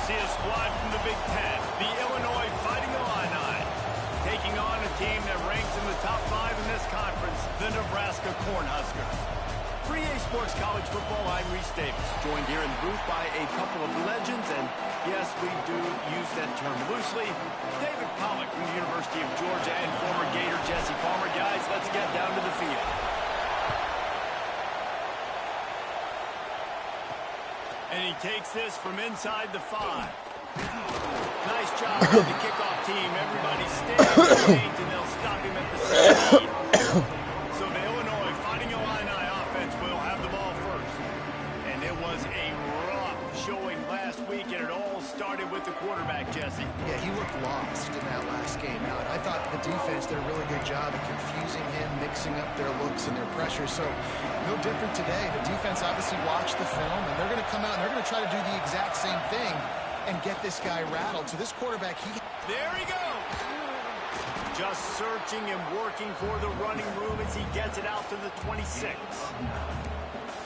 see a squad from the Big Ten, the Illinois Fighting Illini, taking on a team that ranks in the top 5 in this conference, the Nebraska Cornhuskers. 3A Sports College Football, I'm Reese Davis, joined here in the booth by a couple of legends, and yes, we do use that term loosely. David Pollack from the University of Georgia and former Gator Jesse Palmer. Guys, let's get down to the field. And he takes this from inside the 5. Nice job with the kickoff team. Everybody stays in the range, and they'll stop him at the 16. So the Illinois Fighting Illini offense will have the ball first. And it was a rough showing last week, and it all started with the quarterback, Jesse. Yeah, he looked lost in that last game out. I thought the defense did a really good job of confusing him, mixing up their looks and their pressure. So no different today. The defense obviously watched the film, and they're going to come out and they're going to try to do the exact same thing and get this guy rattled. So this quarterback, there he goes. Just searching and working for the running room as he gets it out to the 26.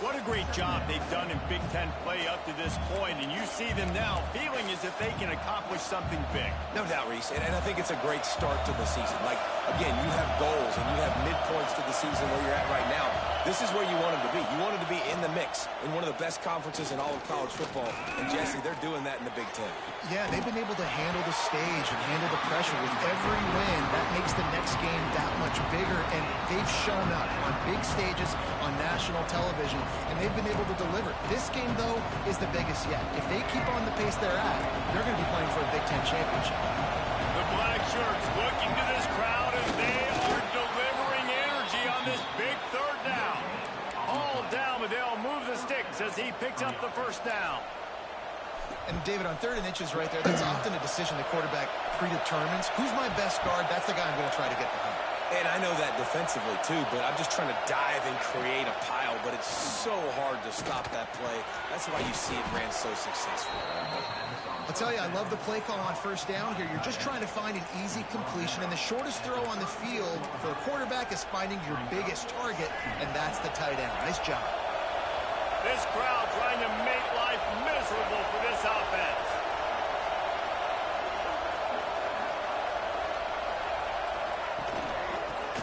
What a great job they've done in Big Ten play up to this point, and you see them now feeling as if they can accomplish something big. No doubt, Reese, and I think it's a great start to the season. Like, again, you have goals and you have midpoints to the season where you're at right now. This is where you wanted to be. You wanted to be in the mix in one of the best conferences in all of college football, and Jesse, they're doing that in the Big Ten. Yeah, they've been able to handle the stage and handle the pressure with every win. That makes the next game that much bigger, and they've shown up on big stages on national television, and they've been able to deliver. This game, though, is the biggest yet. If they keep on the pace they're at, they're going to be playing for a Big Ten championship. The black shirts looking to this crowd, and they are delivering energy on this big third down. All down, but they'll move the sticks as he picks up the first down. And, David, on 3rd and inches right there, that's often a decision the quarterback predetermines. Who's my best guard? That's the guy I'm going to try to get behind. And I know that defensively, too, but I'm just trying to dive and create a pile, but it's so hard to stop that play. That's why you see it ran so successful. I'll tell you, I love the play call on 1st down here. You're just trying to find an easy completion, and the shortest throw on the field for a quarterback is finding your biggest target, and that's the tight end. Nice job. This crowd trying to make life miserable for this offense.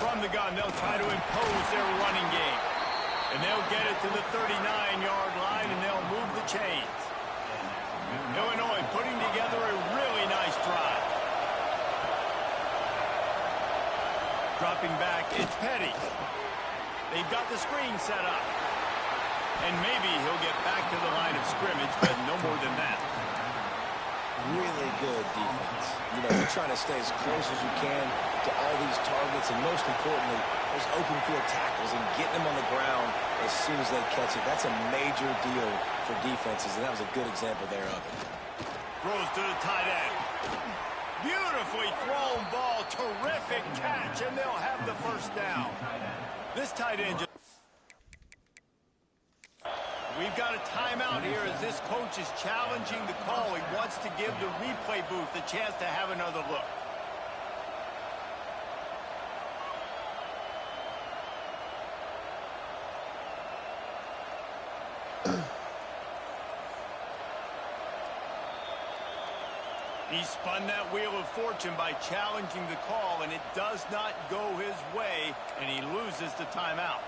From the gun, they'll try to impose their running game. And they'll get it to the 39-yard line, and they'll move the chains. Illinois putting together a really nice drive. Dropping back, it's Petty. They've got the screen set up. And maybe he'll get back to the line of scrimmage, but no more than that. Really good defense. You know, you're trying to stay as close as you can to all these targets, and most importantly, those open field tackles and getting them on the ground as soon as they catch it. That's a major deal for defenses, and that was a good example there of it. Throws to the tight end. Beautifully thrown ball. Terrific catch, and they'll have the first down. This tight end just... We've got a timeout here as this coach is challenging the call. He wants to give the replay booth a chance to have another look. He spun that wheel of fortune by challenging the call, and it does not go his way, and he loses the timeout.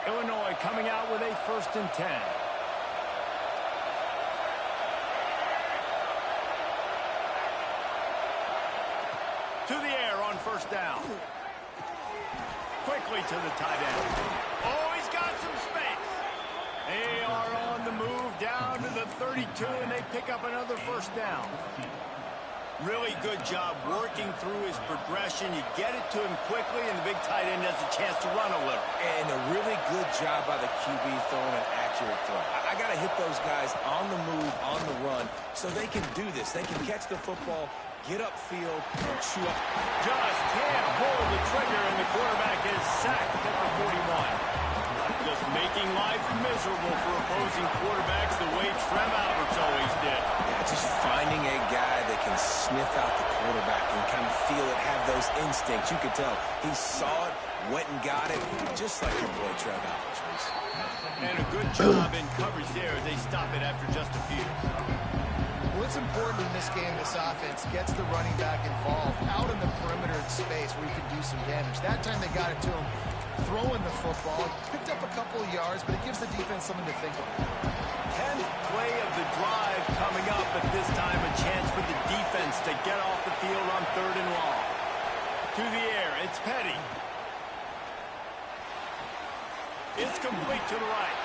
Illinois coming out with a 1st and 10. To the air on 1st down. Quickly to the tight end. Oh, he's got some space. They are on the move down to the 32, and they pick up another 1st down. Really good job working through his progression. You get it to him quickly, and the big tight end has a chance to run a little. And a really good job by the QB throwing an accurate throw. I got to hit those guys on the move, on the run, so they can do this. They can catch the football, get upfield, and chew up. Just can't pull the trigger, and the quarterback is sacked at the 41. Just making life miserable for opposing quarterbacks the way Trev Alberts always did. Yeah, just finding a guy that can sniff out the quarterback and kind of feel it, have those was instinct. You could tell. He saw it, went and got it, just like your boy Trev Alvarez. And a good job in coverage there as they stop it after just a few. Well, it's important in this game, this offense gets the running back involved out in the perimeter in space where he can do some damage. That time they got it to him throwing the football. Picked up a couple of yards, but it gives the defense something to think about. 10th play of the drive coming up, but this time a chance for the defense to get off the field on 3rd and long. To the air, it's Petty. It's complete to the right.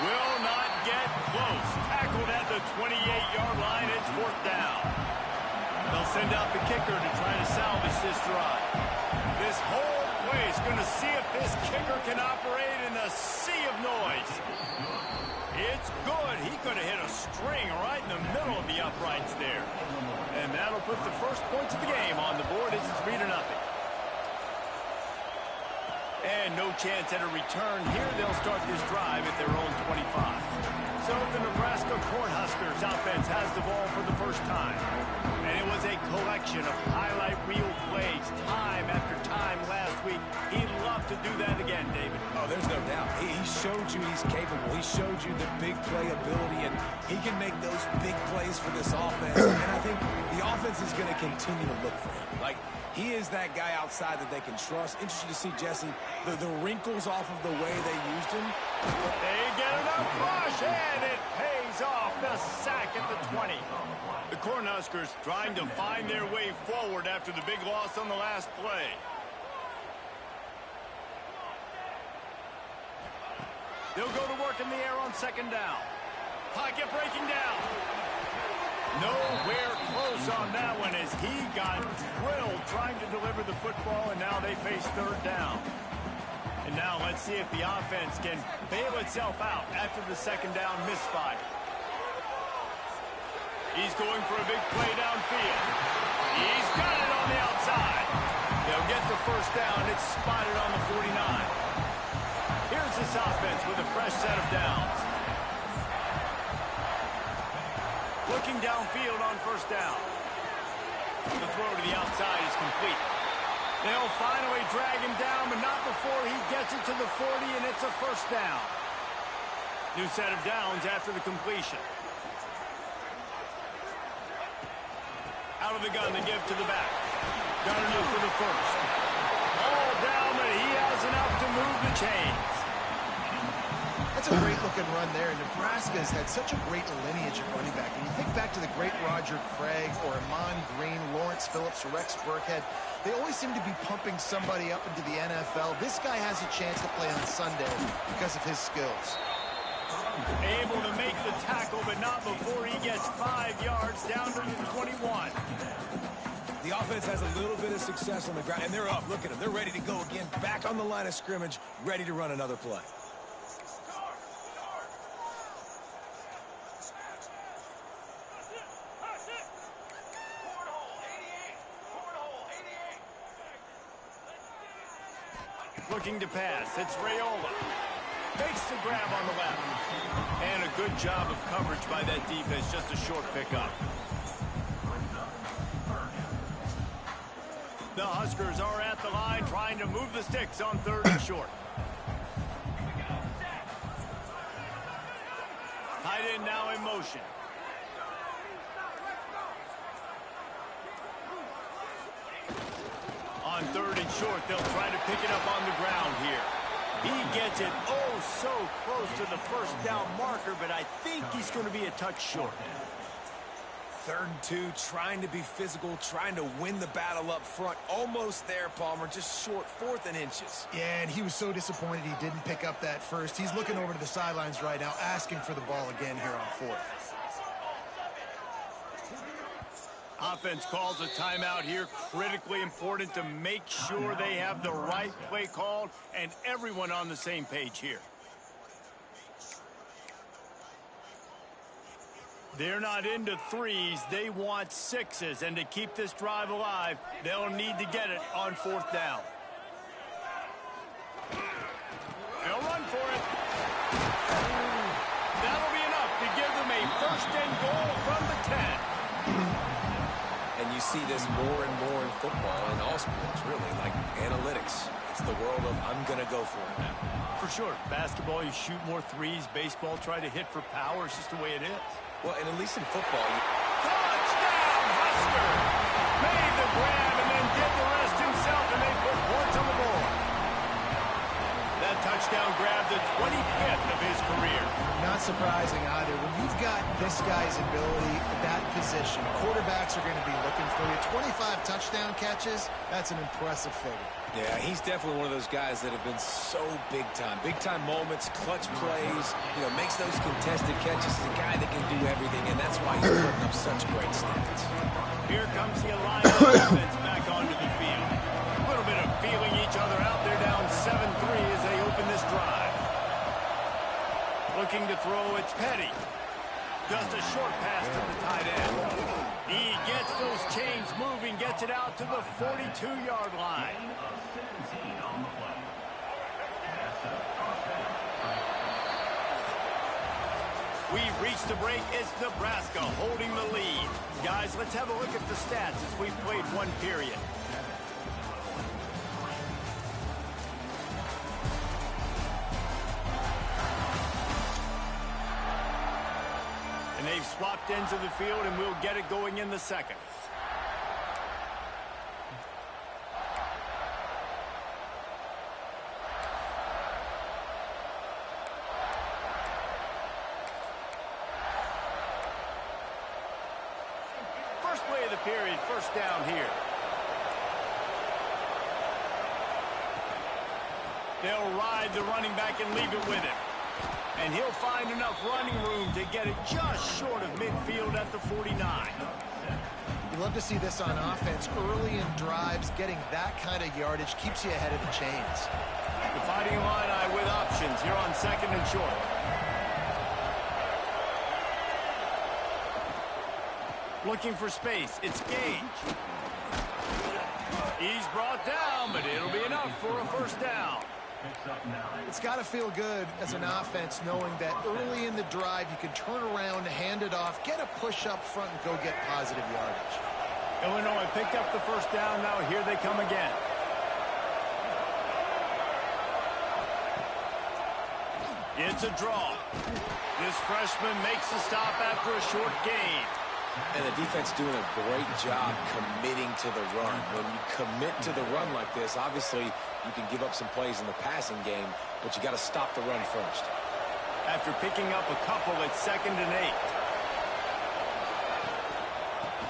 Will not get close. Tackled at the 28-yard line. It's 4th down. They'll send out the kicker to try to salvage this drive. This whole play is going to see if this kicker can operate in a sea of noise. It's good. He could have hit a string right in the middle of the uprights there. And that'll put the first points of the game on the board. It's 3-0. And no chance at a return here. They'll start this drive at their own 25. So the Nebraska Cornhuskers offense has the ball for the first time. And it was a collection of highlight reel plays time after time last week. He'd love to do that again, David. Oh, there's no doubt. He showed you he's capable. He showed you the big play ability, and he can make those big plays for this offense. And I think the offense is going to continue to look for him. Like, he is that guy outside that they can trust. Interesting to see, Jesse, the wrinkles off of the way they used him. They get enough rush, and it pays off. The sack at the 20. The Cornhuskers trying to find their way forward after the big loss on the last play. They'll go to work in the air on 2nd down. Pocket breaking down. Nowhere close on that one as he got drilled trying to deliver the football, and now they face 3rd down. And now let's see if the offense can bail itself out after the 2nd down misfire. He's going for a big play downfield. He's got it on the outside. They'll get the 1st down. It's spotted on the 49. Here's this offense with a fresh set of downs. Looking downfield on 1st down. The throw to the outside is complete. They'll finally drag him down, but not before he gets it to the 40, and it's a 1st down. New set of downs after the completion. Out of the gun to give to the back. Got enough for the 1st. All down, but he has enough to move the chains. That's a great-looking run there. Nebraska has had such a great lineage at running back. When you think back to the great Roger Craig or Amon Green, Lawrence Phillips, Rex Burkhead, they always seem to be pumping somebody up into the NFL. This guy has a chance to play on Sunday because of his skills. Able to make the tackle, but not before he gets 5 yards down to the 21. The offense has a little bit of success on the ground, and they're up. Look at them. They're ready to go again. Back on the line of scrimmage, ready to run another play. Looking to pass. It's Raiola. Makes the grab on the left. And a good job of coverage by that defense. Just a short pickup. The Huskers are at the line trying to move the sticks on 3rd and short. Tight end now in motion. On 3rd and short, they'll try to pick it up on the ground here. He gets it so close to the 1st down marker, but I think he's going to be a touch short. 3rd and 2, trying to be physical, trying to win the battle up front. Almost there, Palmer, just short, 4th and inches. Yeah, and he was so disappointed he didn't pick up that 1st. He's looking over to the sidelines right now, asking for the ball again here on 4th. Offense calls a timeout here. Critically important to make sure they have the right play called and everyone on the same page here. They're not into 3s. They want 6s. And to keep this drive alive, they'll need to get it on 4th down. They'll run for it. That'll be enough to give them a 1st and goal from the 10. And you see this more and more in football, in all sports, really, like analytics. It's the world of I'm going to go for it now. For sure. Basketball, you shoot more threes. Baseball, try to hit for power. It's just the way it is. Well, and at least in football, Touchdown, Husker! Made the grab and then did the rest himself, and they put points on the board. That touchdown grabbed the 25th of his career. Not surprising either. When you've got this guy's ability at that position, quarterbacks are going to be looking for you. 25 touchdown catches, that's an impressive figure. yeah, he's definitely one of those guys that have been so big time. Big time moments, clutch plays, makes those contested catches. He's a guy that can do everything, and that's why he's putting up such great stats. Here comes the Alliance offense back onto the field. A little bit of feeling each other out. They're down 7-3 as they open this drive. Looking to throw, it's Petty. Just a short pass to the tight end. He gets those chains moving, gets it out to the 42-yard line. We've reached the break. It's Nebraska holding the lead. Guys, let's have a look at the stats as we've played one period. And they've swapped ends of the field, and we'll get it going in the second. First play of the period, first down here. They'll ride the running back and leave it with him. And he'll find enough running room to get it just short of midfield at the 49. You love to see this on offense. Early in drives, getting that kind of yardage keeps you ahead of the chains. The Fighting Illini with options here on second and short. Looking for space. It's Gage. He's brought down, but it'll be enough for a first down. It's got to feel good as an offense knowing that early in the drive you can turn around, hand it off, get a push up front, and go get positive yardage. Illinois picked up the first down. Now here they come again. It's a draw. This freshman makes the stop after a short gain. And the defense doing a great job committing to the run. When you commit to the run like this, obviously you can give up some plays in the passing game, but you got to stop the run first. After picking up a couple at 2nd and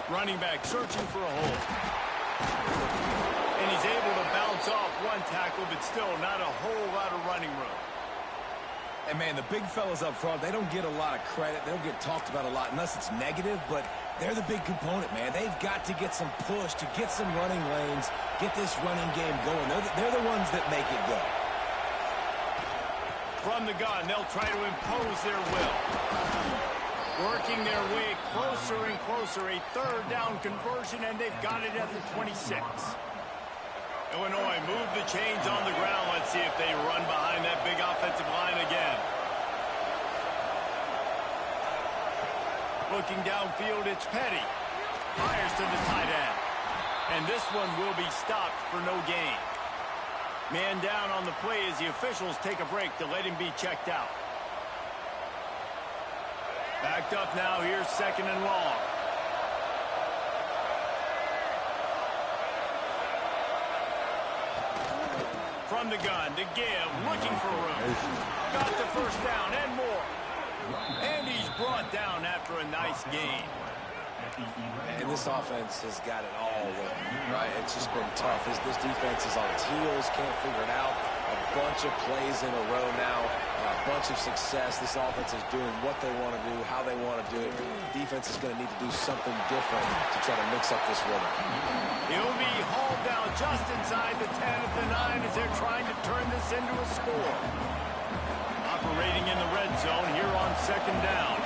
8. Running back searching for a hole. And he's able to bounce off one tackle, but still not a whole lot of running room. And, man, the big fellas up front, they don't get a lot of credit. They don't get talked about a lot unless it's negative, but they're the big component, man. They've got to get some push, to get some running lanes, get this running game going. They're the ones that make it go. From the gun, they'll try to impose their will. Working their way closer and closer. A third down conversion, and they've got it at the 26. Illinois move the chains on the ground. Let's see if they run behind that big offensive line again. Looking downfield, it's Petty. Fires to the tight end. And this one will be stopped for no gain. Man down on the play as the officials take a break to let him be checked out. Backed up now, here's 2nd and long. From the gun to give, looking for room. Got the first down and more. And he's brought down after a nice gain. And this offense has got it all working, right? It's just been tough. This defense is on its heels, can't figure it out. A bunch of plays in a row now, a bunch of success. This offense is doing what they want to do, how they want to do it. Defense is going to need to do something different to try to mix up this rhythm. He'll be hauled down just inside the 10 at the 9 as they're trying to turn this into a score. Operating in the red zone here on 2nd down.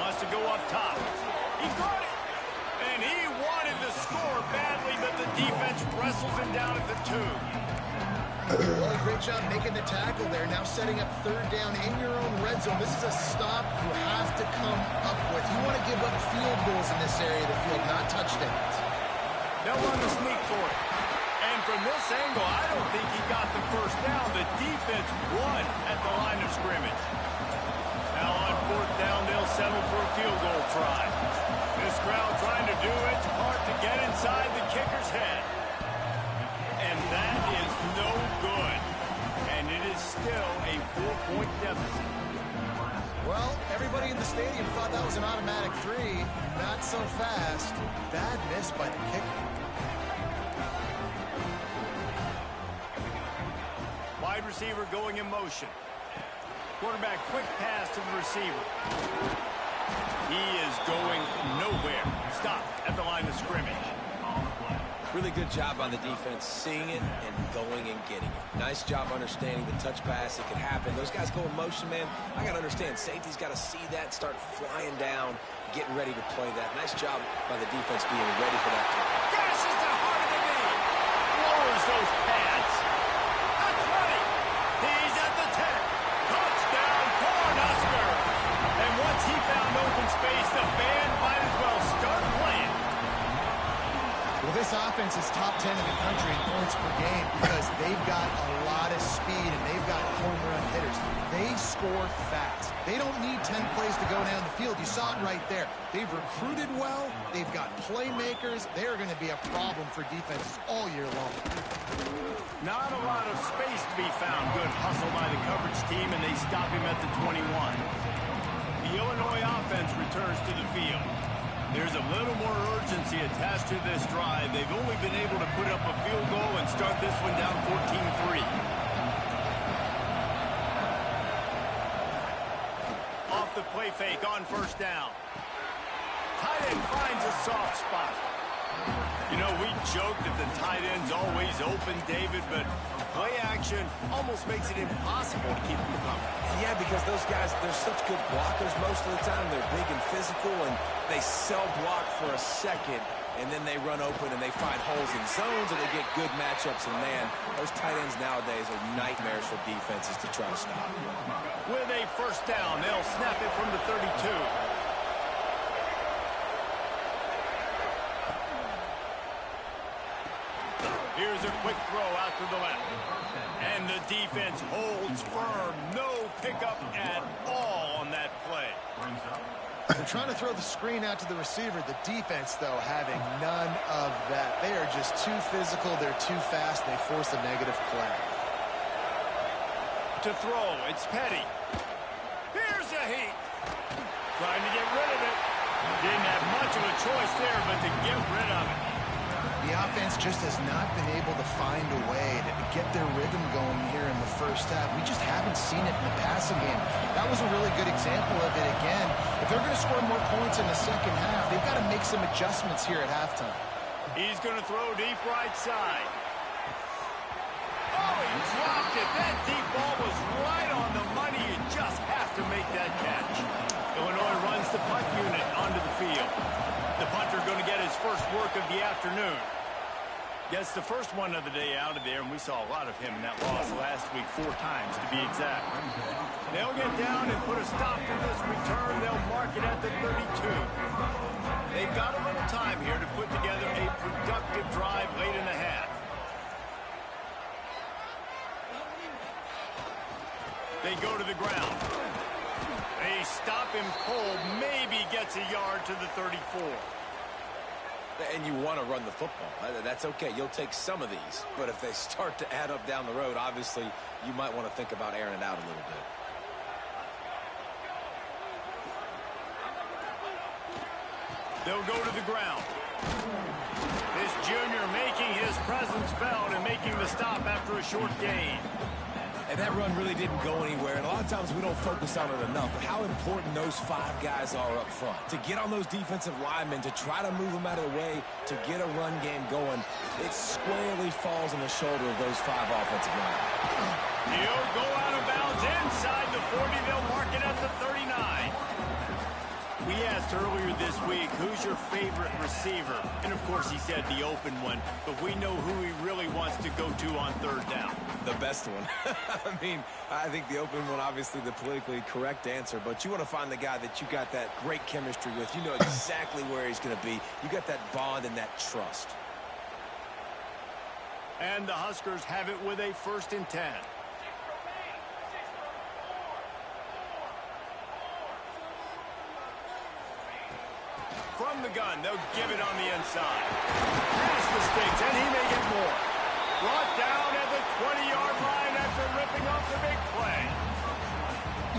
Wants to go up top. He got it. And he wanted to score badly, but the defense wrestles him down at the 2. Well, great job making the tackle there. Now setting up third down in your own red zone. This is a stop you have to come up with. You want to give up field goals in this area of the field, not touchdowns. They'll run the sneak for it. And from this angle, I don't think he got the first down. The defense won at the line of scrimmage. Now on fourth down, they'll settle for a field goal try. This crowd trying to do its part to get inside the kicker's head. And that is no good. And it is still a 4-point deficit. Well, everybody in the stadium thought that was an automatic 3. Not so fast. Bad miss by the kicker. Wide receiver going in motion. Quarterback quick pass to the receiver. He is going nowhere. Stop at the line of scrimmage. Really good job on the defense, seeing it and going and getting it. Nice job understanding the touch pass. It could happen. Those guys go in motion, man. I got to understand, safety's got to see that, start flying down, getting ready to play that. Nice job by the defense being ready for that play. Gashes the heart of the knee. Lowers those pads. At 20. He's at the 10. Touchdown, Cornhusker. And once he found open space, the band might as well start playing. Well, this offense is top 10 in the country in points per game because they've got a lot of speed and they've got home run hitters. They score fast. They don't need 10 plays to go down the field. You saw it right there. They've recruited well. They've got playmakers. They're going to be a problem for defenses all year long. Not a lot of space to be found. Good hustle by the coverage team, and they stop him at the 21. The Illinois offense returns to the field. There's a little more urgency attached to this drive. They've only been able to put up a field goal and start this one down 14-3. Off the play fake on first down. Tight end finds a soft spot. You know, we joke that the tight end's always open, David, but play action almost makes it impossible to keep them coming. Yeah, because those guys, they're such good blockers most of the time. They're big and physical, and they sell block for a second, and then they run open and they find holes in zones, and they get good matchups. And, man, those tight ends nowadays are nightmares for defenses to try to stop. With a first down, they'll snap it from the 32. Here's a quick throw out to the left. And the defense holds firm. No pickup at all on that play. They're trying to throw the screen out to the receiver. The defense, though, having none of that. They are just too physical. They're too fast. They force a negative play. To throw, it's Petty. Here's a heat. Trying to get rid of it. Didn't have much of a choice there, but to get rid of it. The offense just has not been able to find a way to get their rhythm going here in the first half. We just haven't seen it in the passing game. That was a really good example of it again. If they're going to score more points in the second half, they've got to make some adjustments here at halftime. He's going to throw deep right side. Oh, he dropped it. That deep ball was right on the money. You just have to make that catch. Illinois runs the punt unit onto the field. The punter going to get his first work of the afternoon. Gets the first one of the day out of there, and we saw a lot of him in that loss last week, 4 times to be exact. They'll get down and put a stop to this return. They'll mark it at the 32. They've got a little time here to put together a productive drive late in the half. They go to the ground. They stop him cold, maybe gets a yard to the 34. And you want to run the football. That's okay. You'll take some of these. But if they start to add up down the road, obviously, you might want to think about airing it out a little bit. They'll go to the ground. This junior making his presence felt and making the stop after a short gain. And that run really didn't go anywhere. And a lot of times we don't focus on it enough. But how important those 5 guys are up front. To get on those defensive linemen, to try to move them out of the way, to get a run game going, it squarely falls on the shoulder of those 5 offensive linemen. He'll go out of bounds inside the 40. They'll mark it at the 39. We asked earlier this week, who's your favorite receiver? And, of course, he said the open one. But we know who he really wants to go to on third down. The best one. I mean, I think the open one, obviously the politically correct answer. But you want to find the guy that you got that great chemistry with. You know exactly where he's going to be. You got that bond and that trust. And the Huskers have it with a 1st and 10. From the gun, they'll give it on the inside. Pass mistakes, and he may get more. Brought down at the 20-yard line after ripping off the big play.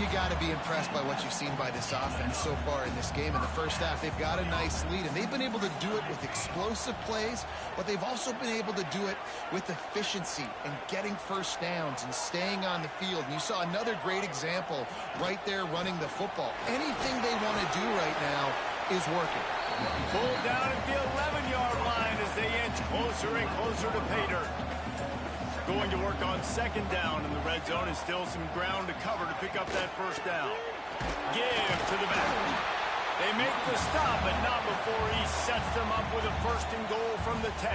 You got to be impressed by what you've seen by this offense so far in this game. In the first half, they've got a nice lead, and they've been able to do it with explosive plays, but they've also been able to do it with efficiency and getting first downs and staying on the field. And you saw another great example right there running the football. Anything they want to do right now is working. Pulled down at the 11-yard line as they inch closer and closer to pay dirt. Going to work on 2nd down in the red zone, and still some ground to cover to pick up that 1st down. Give to the back. They make the stop, but not before he sets them up with a 1st and goal from the 10.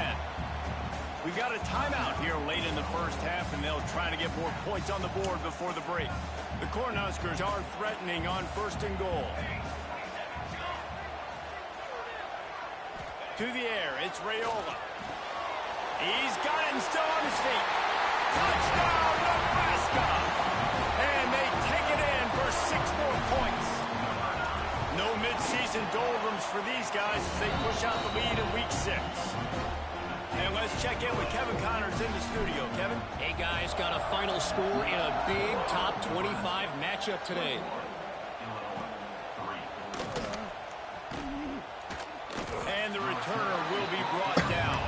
We got a timeout here late in the first half, and they'll try to get more points on the board before the break. The Cornhuskers are threatening on 1st and goal. To the air, it's Raiola. He's got it and still on his feet. Touchdown, Nebraska! And they take it in for 6 more points. No midseason doldrums for these guys as they push out the lead in week 6. And let's check in with Kevin Connors in the studio. Kevin? Hey, guys, got a final score in a big top 25 matchup today. And the returner will be brought down.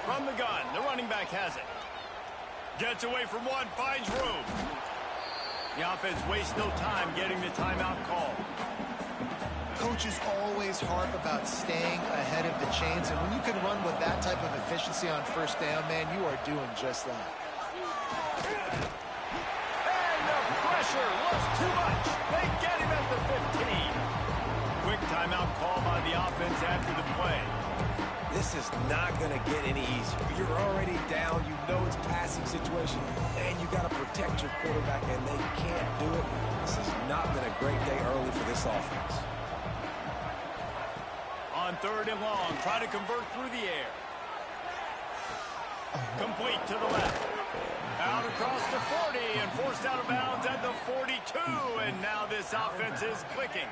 From the gun, the running back has it. Gets away from one, finds room. The offense wastes no time getting the timeout call. Coaches always harp about staying ahead of the chains, and when you can run with that type of efficiency on 1st down, man, you are doing just that. And the pressure was too much. They get him at the 15. Quick timeout call by the offense after the play. This is not going to get any easier. You're already down. You know it's passing situation, and you got to protect your quarterback, and they can't do it. This has not been a great day early for this offense. On 3rd and long, try to convert through the air. Complete to the left. Out across the 40 and forced out of bounds at the 42. And now this offense is clicking.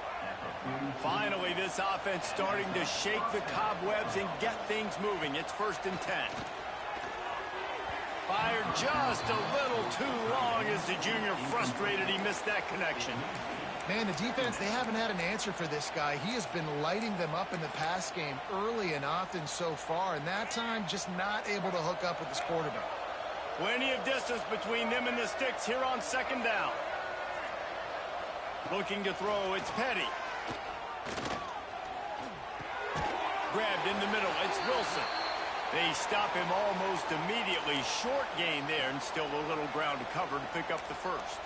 Finally, this offense starting to shake the cobwebs and get things moving. It's 1st and 10. Fired just a little too long as the junior frustrated he missed that connection. Man, the defense, they haven't had an answer for this guy. He has been lighting them up in the pass game early and often so far, and that time just not able to hook up with his quarterback. Plenty of distance between them and the sticks here on 2nd down. Looking to throw, it's Petty. Grabbed in the middle, it's Wilson. They stop him almost immediately. Short gain there, and still a little ground to cover to pick up the 1st.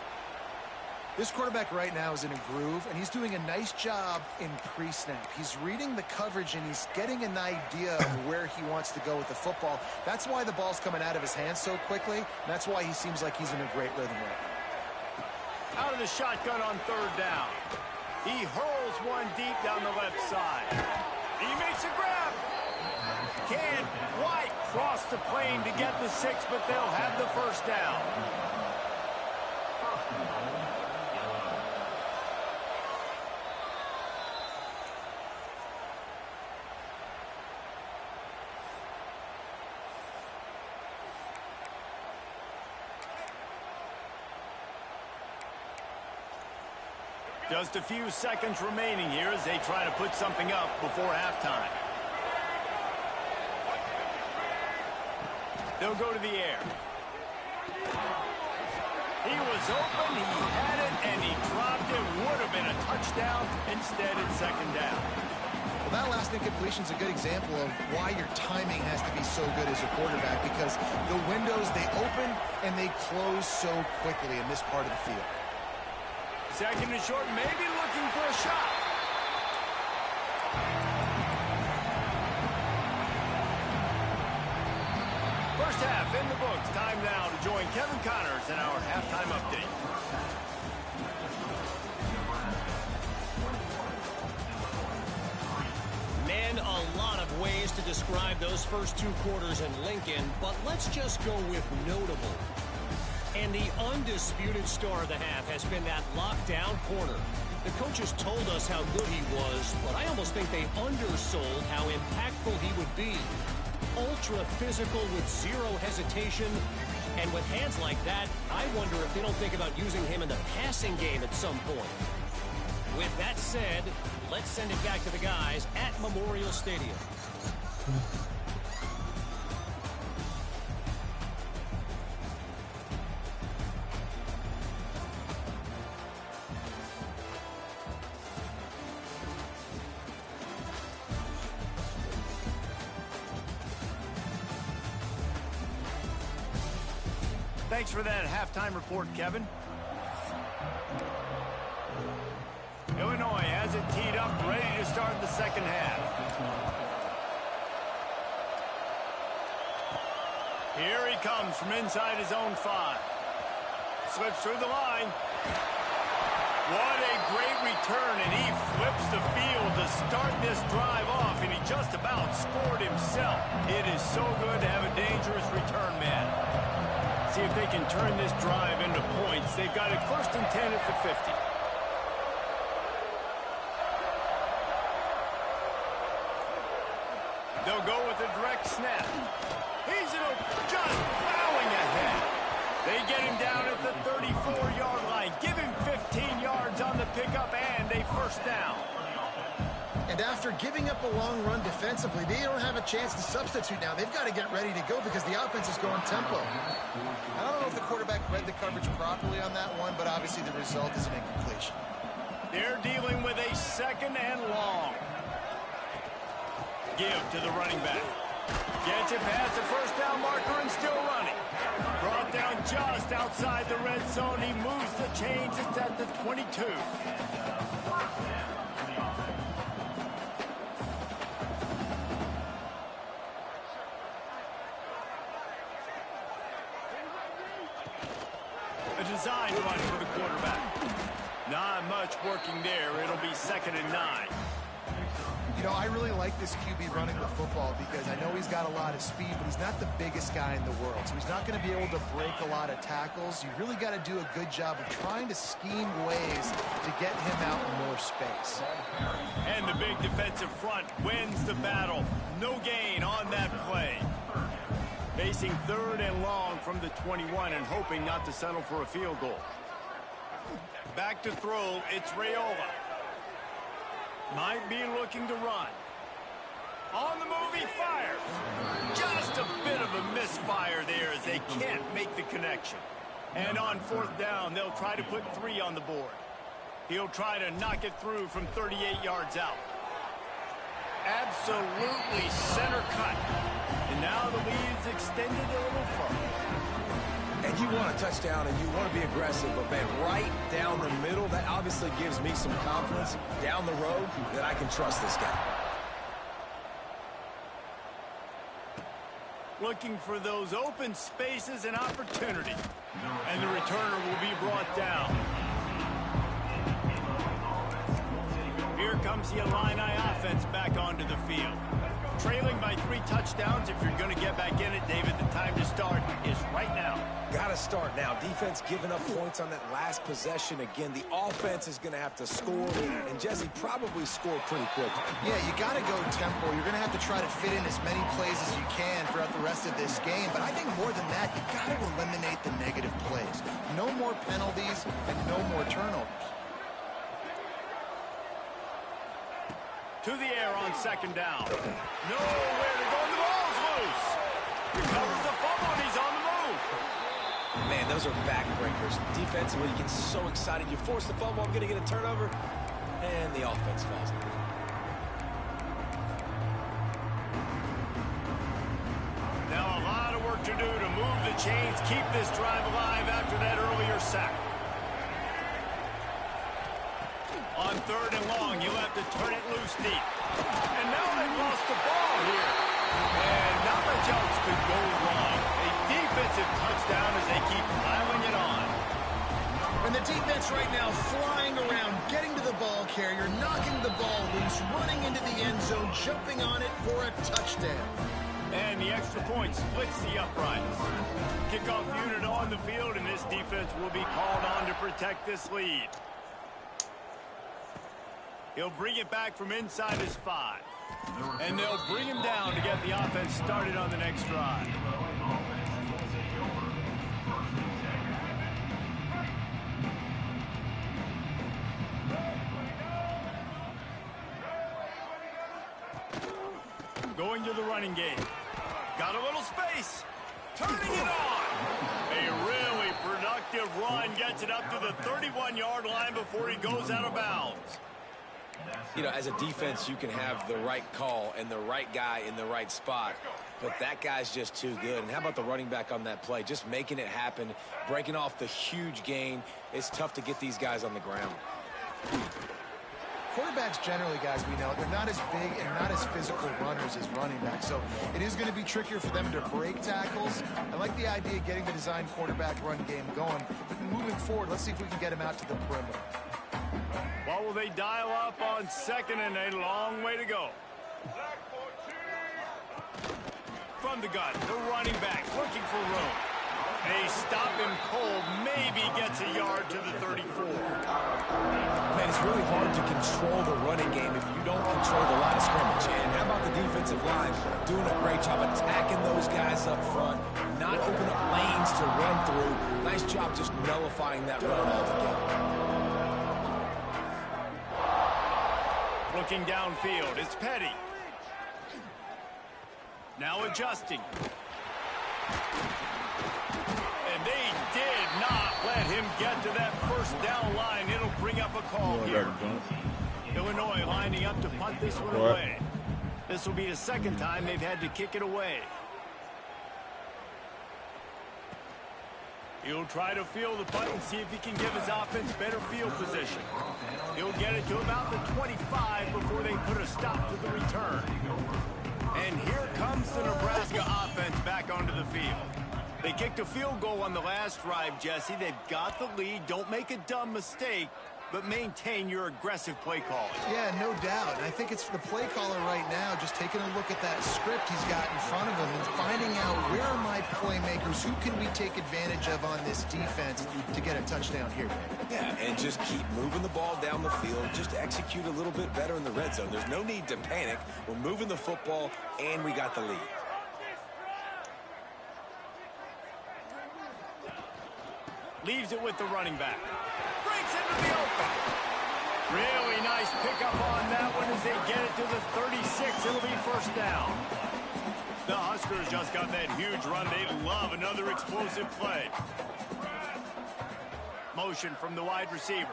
This quarterback right now is in a groove, and he's doing a nice job in pre-snap. He's reading the coverage, and he's getting an idea of where he wants to go with the football. That's why the ball's coming out of his hands so quickly, and that's why he seems like he's in a great rhythm right now. Out of the shotgun on 3rd down. He hurls one deep down the left side. He makes a grab. Can't quite cross the plane to get the 6, but they'll have the 1st down. Just a few seconds remaining here as they try to put something up before halftime. They'll go to the air. He was open, he had it, and he dropped it. Would have been a touchdown. Instead, it's 2nd down. Well, that last incompletion is a good example of why your timing has to be so good as a quarterback, because the windows, they open and they close so quickly in this part of the field. Second and short, maybe looking for a shot. First half in the books. Time now to join Kevin Connors in our halftime update. Man, a lot of ways to describe those first two quarters in Lincoln, but let's just go with notable. And the undisputed star of the half has been that lockdown corner. The coaches told us how good he was, but I almost think they undersold how impactful he would be. Ultra physical with zero hesitation, and with hands like that, I wonder if they don't think about using him in the passing game at some point. With that said, let's send it back to the guys at Memorial Stadium. Thanks for that halftime report, Kevin. Illinois has it teed up, ready to start the second half. Here he comes from inside his own 5. Slips through the line. What a great return, and he flips the field to start this drive off, and he just about scored himself. It is so good to have a dangerous return man. See if they can turn this drive into points. They've got it first and 10 at the 50. They'll go with a direct snap. He's just plowing ahead. They get him down at the 34-yard line. Give him 15 yards on the pickup and a first down. And after giving up a long run defensively, they don't have a chance to substitute now. They've got to get ready to go because the offense is going tempo. I don't know if the quarterback read the coverage properly on that one, but obviously the result is an incompletion. They're dealing with a second and long. Give to the running back. Gets it past the first down marker and still running. Brought down just outside the red zone. He moves the chains. It's at the 22. A design run for the quarterback. Not much working there. It'll be second and 9. You know, I really like this QB running the football because I know he's got a lot of speed, but he's not the biggest guy in the world. So he's not going to be able to break a lot of tackles. You really got to do a good job of trying to scheme ways to get him out in more space. And the big defensive front wins the battle. No gain on that play. Facing third and long from the 21 and hoping not to settle for a field goal. Back to throw, it's Raiola. Might be looking to run. On the move, he fires. Just a bit of a misfire there as they can't make the connection. And on fourth down, they'll try to put 3 on the board. He'll try to knock it through from 38 yards out. Absolutely center cut. And now the lead's extended a little further. And you want a touchdown and you want to be aggressive, but man, right down the middle, that obviously gives me some confidence down the road that I can trust this guy. Looking for those open spaces and opportunity. And the returner will be brought down. Here comes the Illini offense back onto the field. Trailing by 3 touchdowns. If you're going to get back in it, David, the time to start is right now. Got to start now. Defense giving up points on that last possession. Again, the offense is going to have to score, and Jesse probably score pretty quick. Yeah, you got to go tempo. You're going to have to try to fit in as many plays as you can throughout the rest of this game. But I think more than that, you got to eliminate the negative plays. No more penalties and no more turnovers. To the air on second down. Nowhere to go. The ball's loose. Recovers the fumble, and he's on the move. Man, those are backbreakers. Defensively, you get so excited. You force the fumble, I'm going to get a turnover, and the offense falls. chains keep this drive alive after that earlier sack. On 3rd and long, you'll have to turn it loose deep. And now they've lost the ball here. And not much else could go wrong. A defensive touchdown as they keep piling it on. And the defense right now flying around, getting to the ball carrier, knocking the ball loose, running into the end zone, jumping on it for a touchdown. And the extra point splits the uprights. Kickoff unit on the field, and this defense will be called on to protect this lead. He'll bring it back from inside his 5. And they'll bring him down to get the offense started on the next drive. Going to the running game. Got a little space. Turning it on. A really productive run gets it up to the 31-yard line before he goes out of bounds. You know, as a defense, you can have the right call and the right guy in the right spot, but that guy's just too good. And how about the running back on that play? Just making it happen, breaking off the huge gain. It's tough to get these guys on the ground. Quarterbacks generally, guys, we know, they're not as big and not as physical runners as running backs. So it is going to be trickier for them to break tackles. I like the idea of getting the design quarterback run game going. But moving forward, let's see if we can get him out to the perimeter. What will they dial up on 2nd and a long way to go? From the gun, the running back looking for room. They stop him cold, maybe gets a yard to the 34. Man, it's really hard to control the running game if you don't control the line of scrimmage. And how about the defensive line doing a great job attacking those guys up front, not open up lanes to run through. Nice job just nullifying that run altogether. Looking downfield, it's Petty. Now adjusting. And they did not let him get to that first down line. It'll bring up a call here. Illinois lining up to punt this one away. This will be the 2nd time they've had to kick it away. He'll try to field the punt and see if he can give his offense better field position. He'll get it to about the 25 before they put a stop to the return. And here comes the Nebraska offense back onto the field. They kicked a field goal on the last drive, Jesse. They've got the lead. Don't make a dumb mistake, but maintain your aggressive play calling. Yeah, no doubt. And I think it's the play caller right now just taking a look at that script he's got in front of him and finding out where are my playmakers, who can we take advantage of on this defense to get a touchdown here. Yeah, and just keep moving the ball down the field. Just execute a little bit better in the red zone. There's no need to panic. We're moving the football, and we got the lead. Leaves it with the running back. Breaks into the open. Really nice pickup on that one as they get it to the 36. It'll be 1st down. The Huskers just got that huge run. They love another explosive play. Motion from the wide receiver.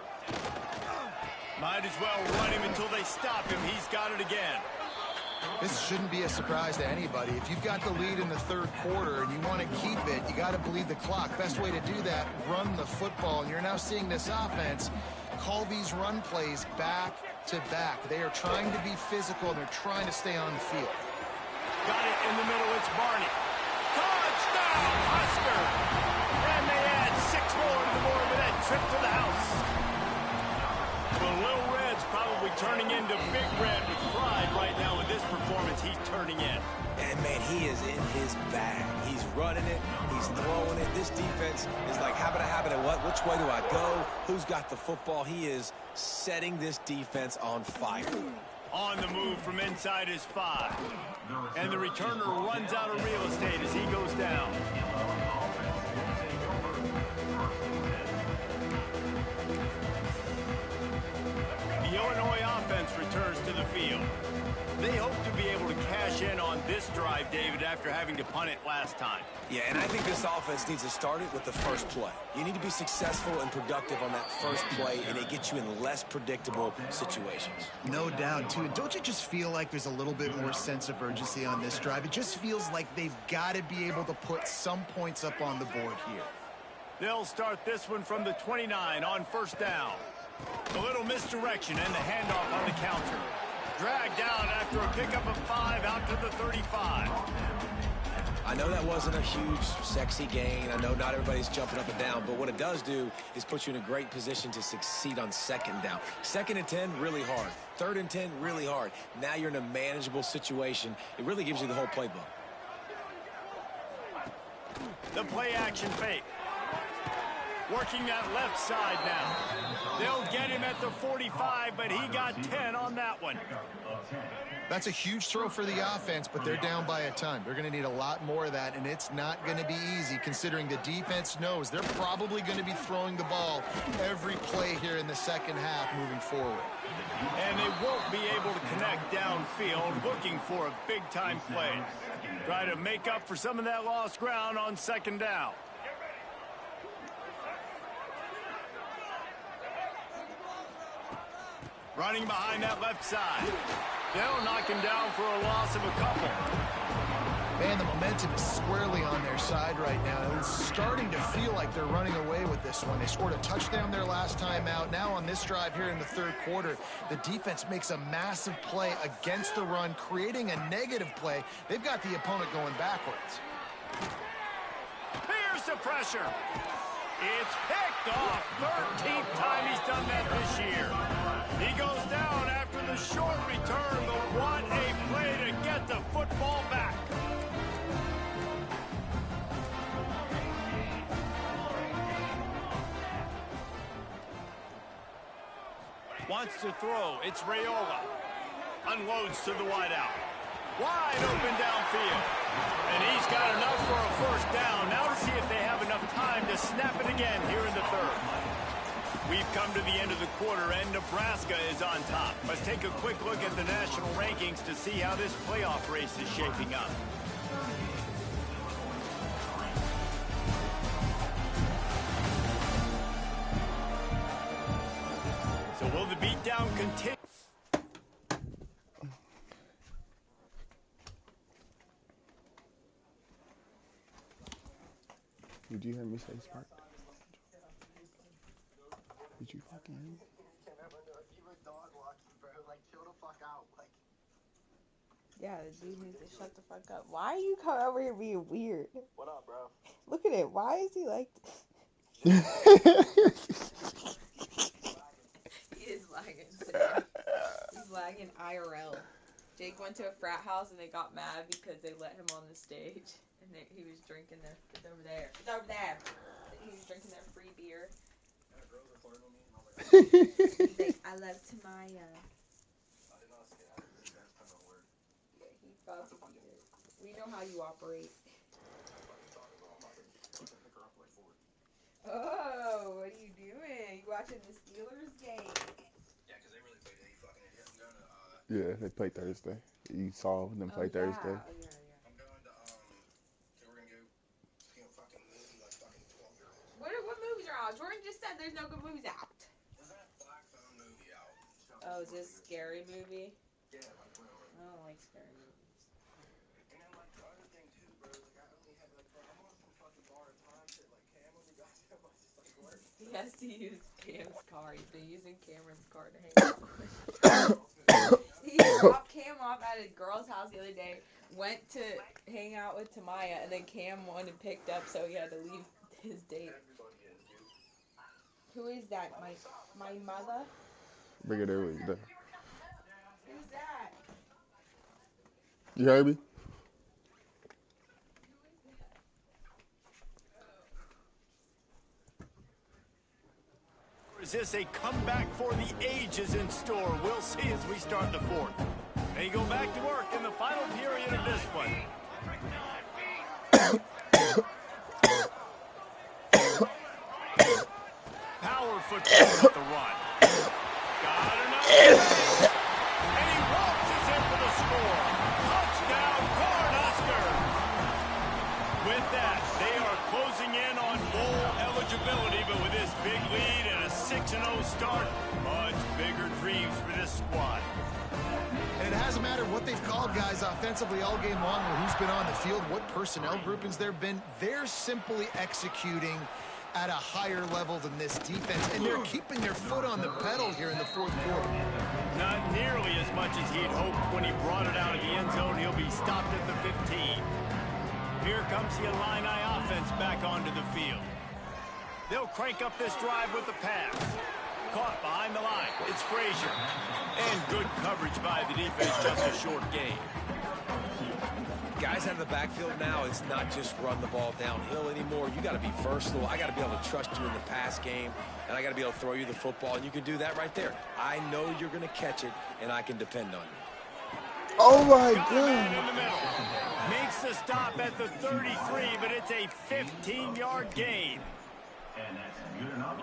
Might as well run him until they stop him. He's got it again. This shouldn't be a surprise to anybody. If you've got the lead in the 3rd quarter and you want to keep it, you got to bleed the clock. Best way to do that, run the football. And you're now seeing this offense call these run plays back to back. They are trying to be physical, and they're trying to stay on the field. Got it in the middle. It's Barney. Touchdown, Husker! And they add 6 more to the board with that trip to the house. The Little Red's probably turning into Big Red with pride right now with this performance he's turning in. And, man, he is in his bag. He's running it. He's throwing it. This defense is like, habit, what? Which way do I go? Who's got the football? He is setting this defense on fire. On the move from inside his 5. And the returner runs out of real estate as he goes down. The Illinois offense returns to the field. They hope to be able to cash in on this drive, David, after having to punt it last time. Yeah, and I think this offense needs to start it with the first play. You need to be successful and productive on that first play, and it gets you in less predictable situations. No doubt, too. And don't you just feel like there's a little bit more sense of urgency on this drive? It just feels like they've got to be able to put some points up on the board here. They'll start this one from the 29 on first down. A little misdirection and the handoff on the counter. Dragged down after a pickup of 5 out to the 35. I know that wasn't a huge, sexy gain. I know not everybody's jumping up and down, but what it does do is put you in a great position to succeed on second down. 2nd and 10, really hard. 3rd and 10, really hard. Now you're in a manageable situation. It really gives you the whole playbook. The play action fake. Working that left side now. They'll get him at the 45, but he got 10 on that one. That's a huge throw for the offense, but they're down by a ton. They're going to need a lot more of that, and it's not going to be easy considering the defense knows they're probably going to be throwing the ball every play here in the second half moving forward. And they won't be able to connect downfield, looking for a big-time play. Try to make up for some of that lost ground on second down. Running behind that left side. They'll knock him down for a loss of a couple. Man, the momentum is squarely on their side right now. It's starting to feel like they're running away with this one. They scored a touchdown their last time out. Now on this drive here in the 3rd quarter, the defense makes a massive play against the run, creating a negative play. They've got the opponent going backwards. Here's the pressure. It's picked off. 13th time he's done that this year. He goes down after the short return, but what a play to get the football back. Wants to throw. It's Raiola. Unloads to the wideout. Wide open downfield. And he's got enough for a first down. Now to see if they have enough time to snap it again here in the 3rd. We've come to the end of the quarter, and Nebraska is on top. Let's take a quick look at the national rankings to see how this playoff race is shaping up. So will the beatdown continue? Did you hear me say spark? Did you fucking hear me? You were dog walking, bro. Like, chill the fuck out. Like, yeah, the dude needs to shut the fuck up. Why are you coming over here being weird? what up, bro? Look at it. Why is he like Yeah. He is lagging today. He's lagging IRL. Jake went to a frat house and they got mad because they let him on the stage. And he was drinking their... It's over there. It's over there. He was drinking their free beer. He's like, I love Tamaya. Yeah, he felt defeated. We know how you operate. Oh, what are you doing? You watching the Steelers game? Yeah, because they really played any fucking idiot. I'm going to, Yeah, they play Thursday. You saw them play Thursday. Oh, yeah. I'm going to, we're going to go see a fucking movie like fucking 12 years. What movies are out? Jordan just said there's no good movies out. There's that Black Phone movie out. Oh, is this a scary movie? Yeah, like, whatever. I don't like scary movies. And then, like, the other thing, too, bro, is, like, I only had, like, bro, I'm on some fucking borrowed time shit, like, Cam only got so much, just, like, work. He has to use Cam's car. He's been using Cameron's car to hang out with. He dropped Cam off at a girl's house the other day, went to hang out with Tamaya, and then Cam wanted picked up, so he had to leave his date. Who is that? My mother? Bring it over there. Who's that? You heard me? Is this a comeback for the ages in store? We'll see as we start the 4th. They go back to work in the final period of this one. Power football with the run. Got enough. And he waltzes in for the score. Touchdown, Cornhuskers! With that, they are closing in on bowl eligibility, but with this big lead and a 6-0 start, much bigger dreams for this squad. And it hasn't mattered what they've called guys offensively all game long or who's been on the field, what personnel groupings there have been. They're simply executing at a higher level than this defense, and they're keeping their foot on the pedal here in the fourth quarter. Not nearly as much as he'd hoped when he brought it out of the end zone. He'll be stopped at the 15. Here comes the Illini offense back onto the field. They'll crank up this drive with the pass. Caught behind the line. It's Frazier. And good coverage by the defense, just a short gain. Guys out of the backfield now, it's not just run the ball downhill anymore. You got to be versatile. I got to be able to trust you in the pass game, and I got to be able to throw you the football, and you can do that right there. I know you're going to catch it, and I can depend on you. Oh my Got a man God. in the middle. Makes the stop at the 33, but it's a 15-yard gain.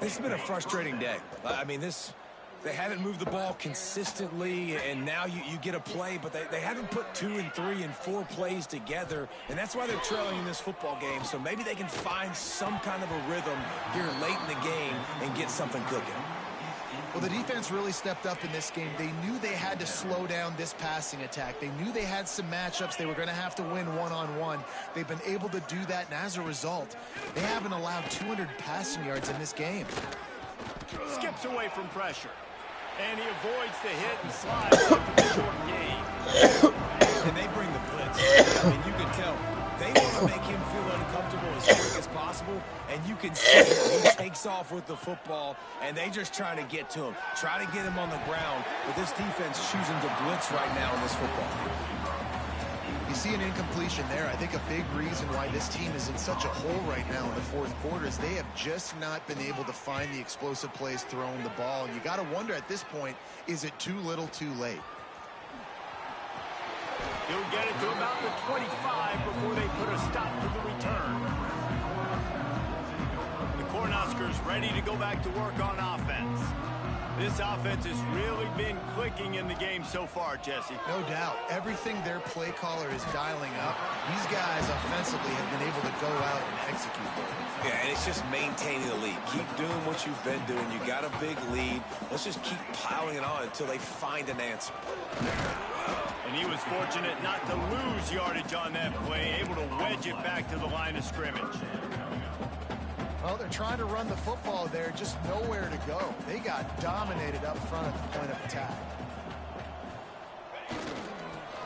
This has been a frustrating day. I mean, they haven't moved the ball consistently, and now you get a play, but they haven't put 2 and 3 and 4 plays together, and that's why they're trailing in this football game. So maybe they can find some kind of a rhythm here late in the game and get something cooking. Well, the defense really stepped up in this game. They knew they had to slow down this passing attack. They knew they had some matchups they were going to have to win one-on-one. They've been able to do that, and as a result, they haven't allowed 200 passing yards in this game. Skips away from pressure. And he avoids the hit and slides after the short gain. And they bring the blitz. I mean, you can tell they want to make him feel uncomfortable as quick as possible, and you can see he takes off with the football, and they just trying to get to him, try to get him on the ground, but this defense choosing to blitz right now in this football game. You see an incompletion there. I think a big reason why this team is in such a hole right now in the fourth quarter is they have just not been able to find the explosive plays throwing the ball, and you got to wonder at this point, is it too little too late? He'll get it to about the 25 before they put a stop to the return. The Cornhuskers ready to go back to work on offense. This offense has really been clicking in the game so far, Jesse. No doubt. Everything their play caller is dialing up, these guys offensively have been able to go out and execute. Yeah, and it's just maintaining the lead. Keep doing what you've been doing. You got a big lead. Let's just keep piling it on until they find an answer. And he was fortunate not to lose yardage on that play, able to wedge it back to the line of scrimmage. Well, they're trying to run the football there, just nowhere to go. They got dominated up front at the point of attack.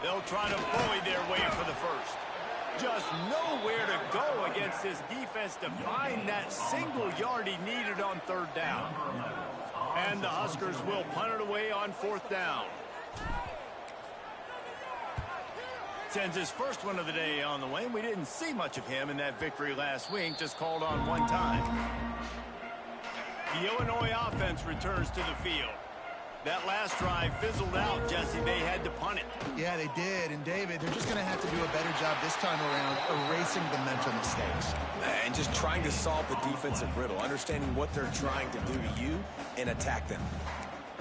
They'll try to bully their way for the first. Just nowhere to go against this defense to find that single yard he needed on third down. And the Huskers will punt it away on fourth down. Sends his first one of the day on the way. We didn't see much of him in that victory last week, just called on one time. The Illinois offense returns to the field. That last drive fizzled out, Jesse. They had to punt it. Yeah, they did. And, David, they're just going to have to do a better job this time around erasing the mental mistakes. And just trying to solve the defensive riddle, understanding what they're trying to do to you and attack them.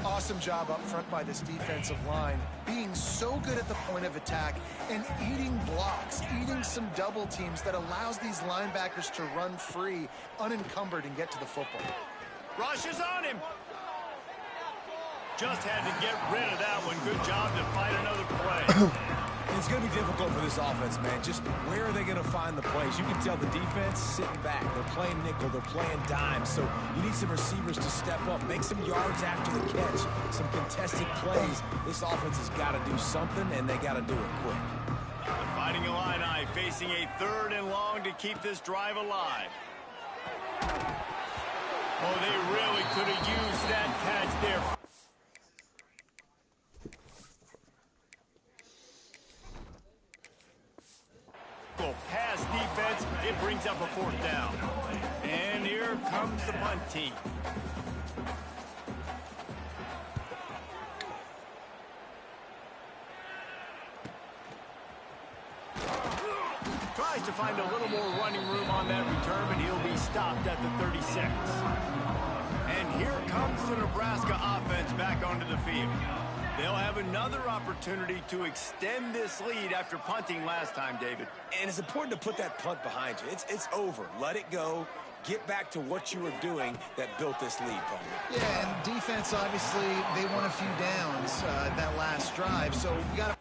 Awesome job up front by this defensive line, being so good at the point of attack and eating blocks, eating some double teams that allows these linebackers to run free, unencumbered, and get to the football. Rush is on him. Just had to get rid of that one. Good job to fight another play. It's going to be difficult for this offense, man. Just where are they going to find the plays? You can tell the defense sitting back. They're playing nickel. They're playing dime. So you need some receivers to step up, make some yards after the catch, some contested plays. This offense has got to do something, and they got to do it quick. The Fighting Illini facing a 3rd and long to keep this drive alive. Oh, they really could have used that catch there. Pass defense, it brings up a 4th down. And here comes the punt team. Tries to find a little more running room on that return, but he'll be stopped at the 36. And here comes the Nebraska offense back onto the field. They'll have another opportunity to extend this lead after punting last time, David. And it's important to put that punt behind you. It's over. Let it go. Get back to what you were doing that built this lead, Paul. Yeah, and defense, obviously, they won a few downs that last drive, so you got to...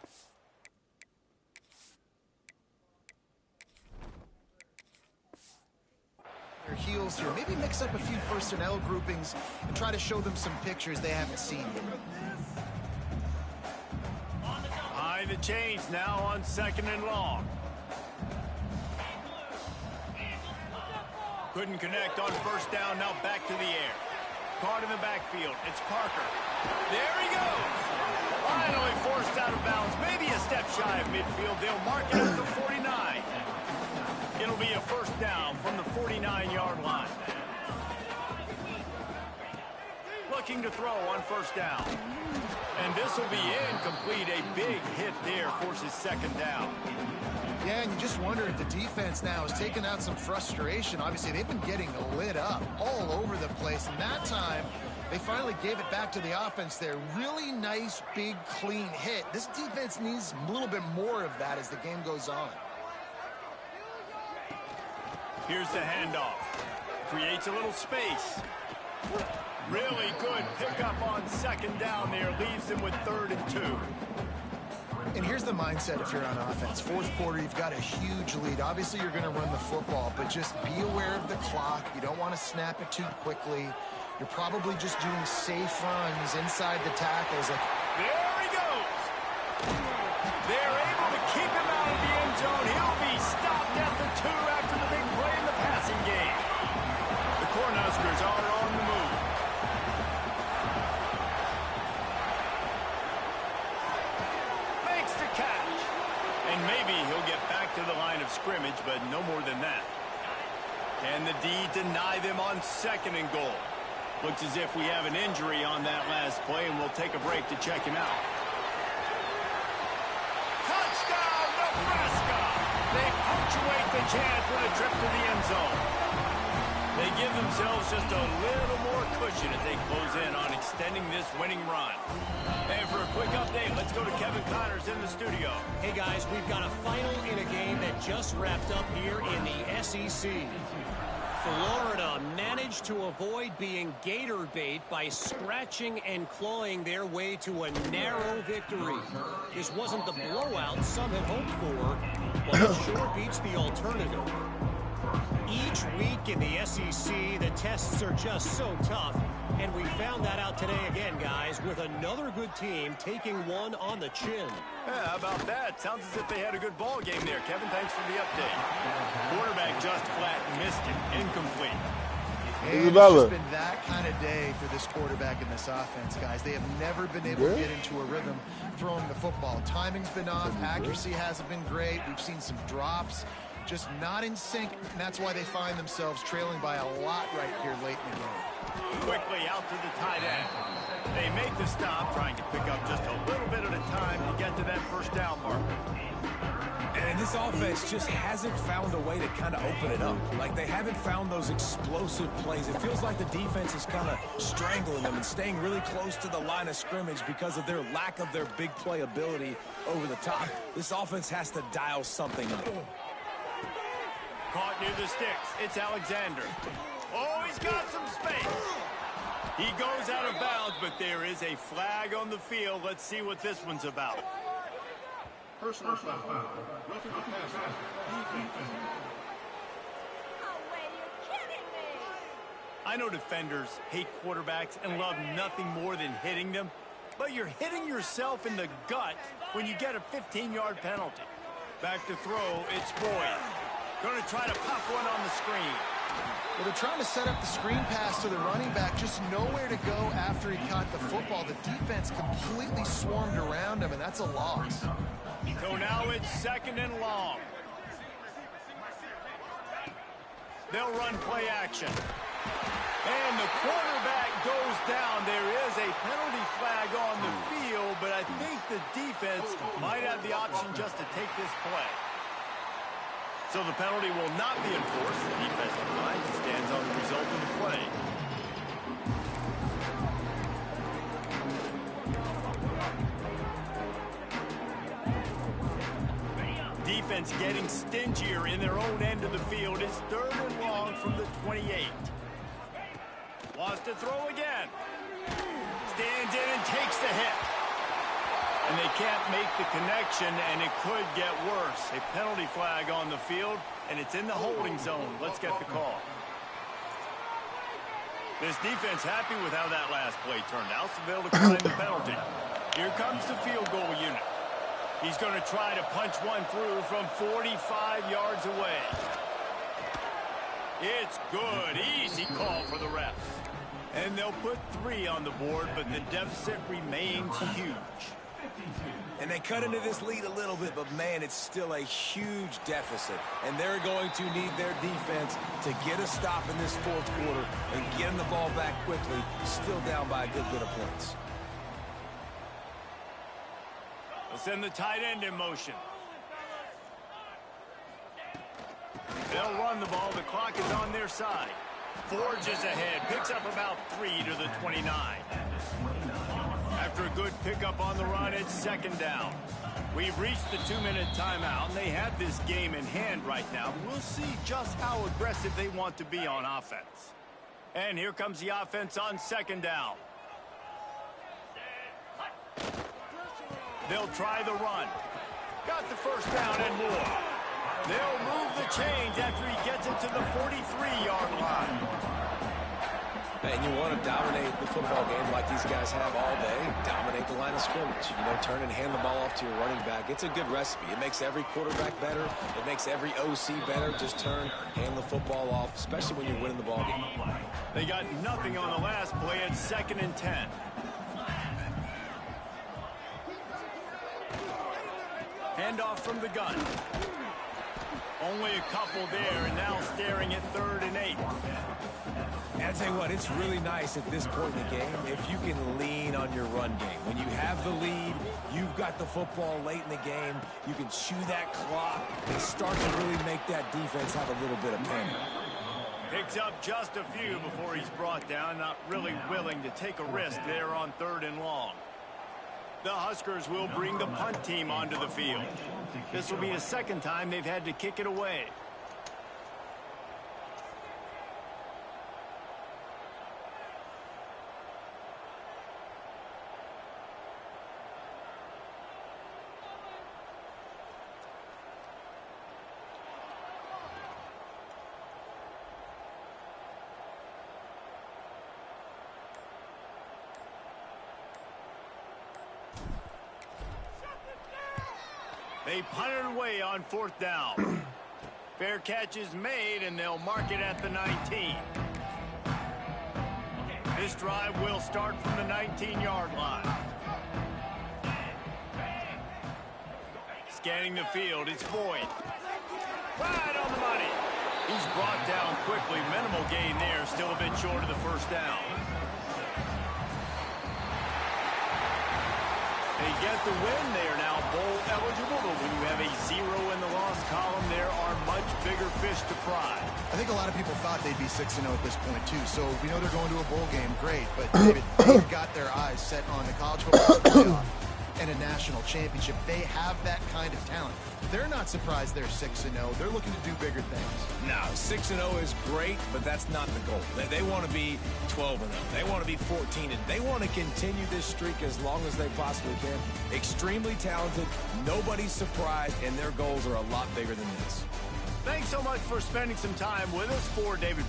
their heels here. Maybe mix up a few personnel groupings and try to show them some pictures they haven't seen yet. Behind the chains now on 2nd and long. Couldn't connect on 1st down, now back to the air. Caught in the backfield, it's Parker. There he goes! Finally forced out of bounds, maybe a step shy of midfield. They'll mark it at the 49. It'll be a 1st down from the 49-yard line. Looking to throw on 1st down. And this will be incomplete. A big hit there forces 2nd down. Yeah, and you just wonder if the defense now is taking out some frustration. Obviously, they've been getting lit up all over the place. And that time, they finally gave it back to the offense there. Really nice, big, clean hit. This defense needs a little bit more of that as the game goes on. Here's the handoff. Creates a little space. Really good pickup on 2nd down there. Leaves them with 3rd and 2. And here's the mindset if you're on offense. 4th quarter, you've got a huge lead. Obviously, you're going to run the football, but just be aware of the clock. You don't want to snap it too quickly. You're probably just doing safe runs inside the tackles. Like, there he goes. They're able to keep him out of the end zone. He'll be stopped at the 2 after the big play in the passing game. The Cornhuskers are on the move. Makes the catch. And maybe he'll get back to the line of scrimmage, but no more than that. Can the D deny them on 2nd and goal? Looks as if we have an injury on that last play, and we'll take a break to check him out. Touchdown, Nebraska! They punctuate the chance with a trip to the end zone. They give themselves just a little more cushion as they close in on extending this winning run. And for a quick update, let's go to Kevin Connors in the studio. Hey guys, we've got a final in a game that just wrapped up here in the SEC. Florida managed to avoid being gator bait by scratching and clawing their way to a narrow victory. This wasn't the blowout some had hoped for, but it sure beats the alternative. Each week in the SEC, the tests are just so tough, and we found that out today again, guys, with another good team taking one on the chin. Yeah, how about that? Sounds as if they had a good ball game there. Kevin, thanks for the update. Quarterback just flat missed it. Incomplete. And it's just been that kind of day for this quarterback and this offense, guys. They have never been able to get into a rhythm throwing the football. Timing's been off. Accuracy hasn't been great. We've seen some drops. Just not in sync, and that's why they find themselves trailing by a lot right here late in the game. Quickly out to the tight end. They make the stop, trying to pick up just a little bit at a time to get to that 1st down marker. And this offense just hasn't found a way to kind of open it up. Like, they haven't found those explosive plays. It feels like the defense is kind of strangling them and staying really close to the line of scrimmage because of their lack of their big play ability over the top. This offense has to dial something up. Caught near the sticks. It's Alexander. Oh, he's got some space. He goes out of bounds, but there is a flag on the field. Let's see what this one's about. Personal foul. Roughing the passer. Defense. No way, you're kidding me. I know defenders hate quarterbacks and love nothing more than hitting them, but you're hitting yourself in the gut when you get a 15-yard penalty. Back to throw, it's Boyd. Going to try to pop one on the screen. Well, they're trying to set up the screen pass to the running back, just nowhere to go after he caught the football. The defense completely swarmed around him, and that's a loss. So now it's 2nd and long. They'll run play action. And the quarterback goes down. There is a penalty flag on the field, but I think the defense might have the option just to take this play. So the penalty will not be enforced. The defense declines and stands on the result of the play. defense getting stingier in their own end of the field. It's 3rd and long from the 28. Wants to throw again. Stands in and takes the hit. And they can't make the connection, and it could get worse. A penalty flag on the field, and it's in the holding zone. Let's get the call. This defense happy with how that last play turned out, so they'll decline the penalty. Here comes the field goal unit. He's going to try to punch one through from 45 yards away. It's good. Easy call for the refs. And they'll put 3 on the board, but the deficit remains huge. And they cut into this lead a little bit, but, man, it's still a huge deficit. And they're going to need their defense to get a stop in this 4th quarter and get them the ball back quickly, still down by a good bit of points. They'll send the tight end in motion. They'll run the ball. The clock is on their side. Forges ahead. Picks up about 3 to the 29. After a good pickup on the run, it's 2nd down. We've reached the 2-minute timeout, and they have this game in hand right now. We'll see just how aggressive they want to be on offense. And here comes the offense on 2nd down. They'll try the run. Got the 1st down and more. They'll move the chains after he gets it to the 43-yard line. And you want to dominate the football game like these guys have all day. Dominate the line of scrimmage. You know, turn and hand the ball off to your running back. It's a good recipe. It makes every quarterback better. It makes every OC better. Just turn, hand the football off, especially when you're winning the ball game. They got nothing on the last play. It's 2nd and 10. Handoff from the gun. Only a couple there, and now staring at 3rd and 8. And I tell you what, it's really nice at this point in the game if you can lean on your run game. When you have the lead, you've got the football late in the game, you can chew that clock and start to really make that defense have a little bit of panic. Picks up just a few before he's brought down, not really willing to take a risk there on 3rd and long. The Huskers will bring the punt team onto the field. This will be the 2nd time they've had to kick it away. They punt it away on 4th down. Fair catch is made, and they'll mark it at the 19. This drive will start from the 19-yard line. Scanning the field, it's Boyd. Right on the money. He's brought down quickly. Minimal gain there, still a bit short of the 1st down. They get the win. They are now bowl eligible, but when you have a 0 in the loss column, there are much bigger fish to fry. I think a lot of people thought they'd be 6-0 at this point, too. So we know they're going to a bowl game. Great. But David, they've got their eyes set on the college football playoff and a national championship. They have that kind of talent. They're not surprised they're 6-0. They're looking to do bigger things. No, 6-0 is great, but that's not the goal. They want to be 12-0. They want to be 14-0. They want to continue this streak as long as they possibly can. Extremely talented. Nobody's surprised, and their goals are a lot bigger than this. Thanks so much for spending some time with us. For David